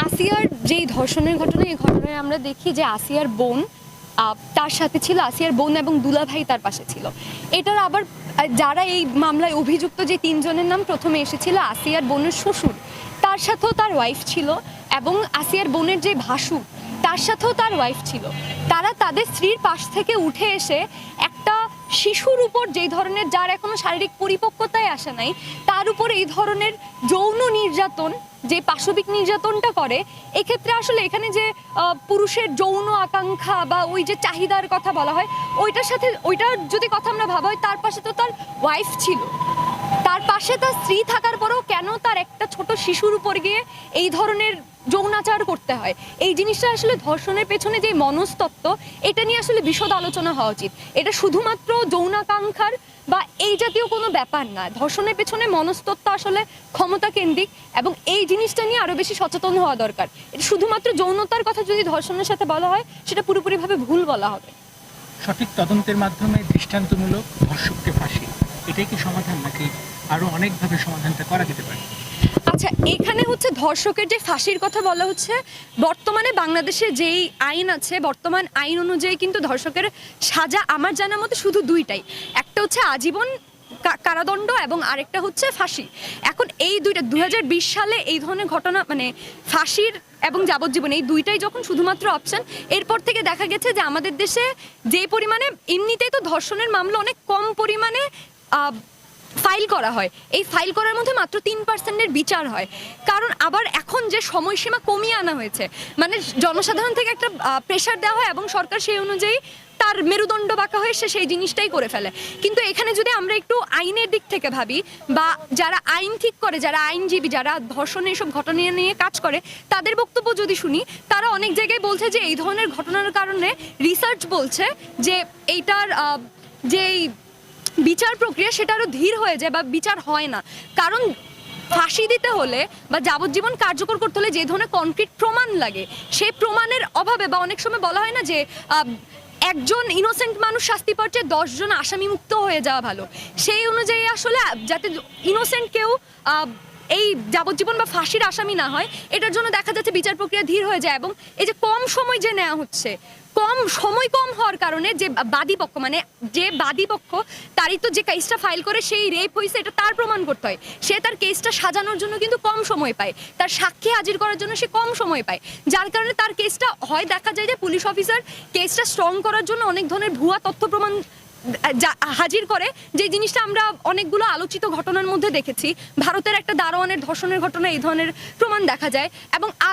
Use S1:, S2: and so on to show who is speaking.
S1: আসিয়ার যেই ধর্ষণের ঘটনা, এই ঘটনায় আমরা দেখি যে আসিয়ার বোন তার সাথে ছিল, আসিয়ার বোন এবং দুলাভাই তার পাশে ছিল। এটার আবার যারা এই মামলায় অভিযুক্ত যে তিনজনের নাম প্রথমে এসেছিল, আসিয়ার বোনের শ্বশুর, তার সাথেও তার ওয়াইফ ছিল, এবং আসিয়ার বোনের যে ভাসু, তার সাথেও তার ওয়াইফ ছিল। তারা তাদের স্ত্রীর পাশ থেকে উঠে এসে একটা শিশুর উপর যেই ধরনের, যার এখনো শারীরিক পরিপক্কতায় আসে নাই, তার উপর এই ধরনের যৌন নির্যাতন, যে পাশবিক নির্যাতনটা করে, এক্ষেত্রে আসলে এখানে যে পুরুষের যৌন আকাঙ্ক্ষা বা ওই যে চাহিদার কথা বলা হয়, ওইটার সাথে ওইটার যদি কথা আমরা ভাবা হয়, তার পাশে তো তার ওয়াইফ ছিল, তার পাশে তার স্ত্রী থাকার পরেও কেন তার একটা ছোট শিশুর উপর গিয়ে এই ধরনের যৌনাচার করতে হয়? এই জিনিসটা আসলে ধর্ষণের পেছনে যে মনস্তত্ত্ব, এটা নিয়ে আসলে বিশদ আলোচনা হওয়া উচিত। এটা শুধুমাত্র যৌনাকাঙ্ক্ষার বা এই জাতীয় কোনো ব্যাপার না। ধর্ষণের পেছনে মনস্তত্ত্ব আসলে ক্ষমতা কেন্দ্রিক, এবং এই জিনিসটা নিয়ে আরো বেশি সচেতন হওয়া দরকার। এটা শুধুমাত্র যৌনতার কথা যদি ধর্ষণের সাথে বলা হয়, সেটা পুরোপুরিভাবে ভুল বলা হবে।
S2: সঠিক তদন্তের মাধ্যমে দৃষ্টান্তমূলক ধর্ষককে ফাঁসি, এটাই কি সমাধান, নাকি আরো অনেকভাবে সমাধানটা করা যেতে পারে?
S1: আচ্ছা, এখানে হচ্ছে ধর্ষকের যে ফাঁসির কথা বলা হচ্ছে, বর্তমানে বাংলাদেশে যেই আইন আছে, বর্তমান আইন অনুযায়ী কিন্তু ধর্ষকের সাজা আমার জানার মতে শুধু দুইটাই, একটা হচ্ছে আজীবন কারাদণ্ড এবং আরেকটা হচ্ছে ফাঁসি। এখন এই দুইটা 2020 সালে এই ধরনের ঘটনা, মানে ফাঁসির এবং যাবজ্জীবন, এই দুইটাই যখন শুধুমাত্র অপশন, এরপর থেকে দেখা গেছে যে আমাদের দেশে যে পরিমাণে, এমনিতেই তো ধর্ষণের মামলা অনেক কম পরিমাণে ফাইল করা হয়, এই ফাইল করার মধ্যে মাত্র 3%-এর বিচার হয়। কারণ আবার এখন যে সময়সীমা কমিয়ে আনা হয়েছে, মানে জনসাধারণ থেকে একটা প্রেশার দেওয়া হয় এবং সরকার সেই অনুযায়ী তার মেরুদণ্ড বাঁকা হয়ে সে সেই জিনিসটাই করে ফেলে। কিন্তু এখানে যদি আমরা একটু আইনের দিক থেকে ভাবি, বা যারা আইন ঠিক করে, যারা আইনজীবী, যারা ধর্ষণের এসব ঘটনা নিয়ে কাজ করে, তাদের বক্তব্য যদি শুনি, তারা অনেক জায়গায় বলছে যে এই ধরনের ঘটনার কারণে রিসার্চ বলছে যে এইটার যেই বিচার প্রক্রিয়া, সেটা আরও ধীর হয়ে যায় বা বিচার হয় না। কারণ ফাঁসি দিতে হলে বা যাবজ্জীবন কার্যকর করতে হলে যে ধরনের কনক্রিট প্রমাণ লাগে, সেই প্রমাণের অভাবে, বা অনেক সময় বলা হয় না যে একজন ইনোসেন্ট মানুষ শাস্তি পাচ্ছে, 10 জন আসামি মুক্ত হয়ে যাওয়া ভালো, সেই অনুযায়ী আসলে যাতে ইনোসেন্ট কেউ এই যাবজ্জীবন বা ফাঁসির আসামি না হয়, এটার জন্য দেখা যাচ্ছে বিচার প্রক্রিয়া ধীর হয়ে যায়। এবং এই যে কম সময় যে নেওয়া হচ্ছে, কম হওয়ার কারণে যে বাদীপক্ষ, মানে যে বাদীপক্ষ, তারই তো যে কেসটা ফাইল করে সেই রেপ হয়েছে, এটা তার প্রমাণ করতে হয়, সে তার কেসটা সাজানোর জন্য কিন্তু কম সময় পায়, তার সাক্ষী হাজির করার জন্য সে কম সময় পায়, যার কারণে তার কেসটা হয়, দেখা যায় যে পুলিশ অফিসার কেসটা স্ট্রং করার জন্য অনেক ধরনের ভুয়া তথ্য প্রমাণ হাজির করে, যে জিনিসটা আমরা অনেকগুলো আলোচিত ঘটনার মধ্যে দেখেছি। ভারতের একটা দারোয়ানের ধর্ষণের ঘটনা এই ধরনের প্রমাণ দেখা যায়। এবং